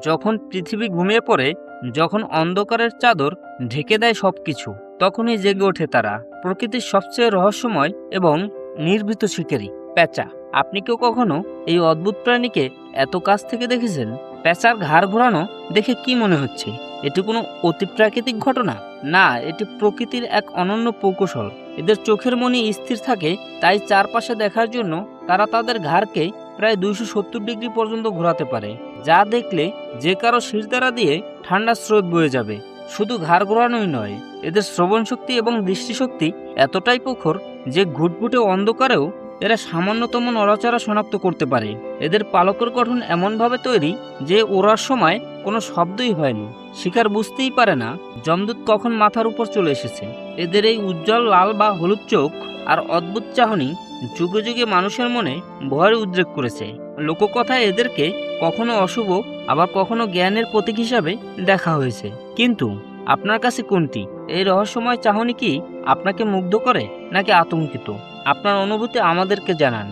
যখন পৃথিবী ঘুমিয়ে পড়ে, যখন অন্ধকারের চাদর ঢেকে দেয় সবকিছু, তখনই জেগে ওঠে তারা, প্রকৃতির সবচেয়ে রহস্যময় এবং নির্ভীত শিকারী, পেঁচা। আপনি কেউ কখনো এই অদ্ভুত প্রাণীকে এত কাছ থেকে দেখেছেন? পেঁচার ঘাড় ঘোরানো দেখে কি মনে হচ্ছে? এটি কোনো অতিপ্রাকৃতিক ঘটনা? না, এটি প্রকৃতির এক অনন্য প্রকৌশল। এদের চোখের মনি স্থির থাকে, তাই চারপাশে দেখার জন্য তারা তাদের ঘাড়কে প্রায় 270 ডিগ্রি পর্যন্ত ঘোরাতে পারে, যা দেখলে যে কারো শিরদাঁড়া দিয়ে ঠান্ডা স্রোত বয়ে যাবে। শুধু ঘাড় ঘোরানোই নয়, এদের শ্রবণ শক্তি এবং দৃষ্টিশক্তি এতটাই প্রখর যে ঘুটঘুটে অন্ধকারেও এরা সামান্যতম নড়াচড়া শনাক্ত করতে পারে। এদের পালকের গঠন এমনভাবে তৈরি যে ওড়ার সময় কোনো শব্দই হয়নি। শিকার বুঝতেই পারে না যমদূত কখন মাথার উপর চলে এসেছে। এদের এই উজ্জ্বল লাল বা হলুদ চোখ আর অদ্ভুত চাহনি যুগে যুগে মানুষের মনে ভয়ের উদ্রেক করেছে। লোককথায় এদেরকে কখনো অশুভ, আবার কখনো জ্ঞানের প্রতীক হিসাবে দেখা হয়েছে। কিন্তু আপনার কাছে কোনটি? এই রহস্যময় চাহনি কি আপনাকে মুগ্ধ করে নাকি আতঙ্কিত? আপনার অনুভূতি আমাদেরকে জানান।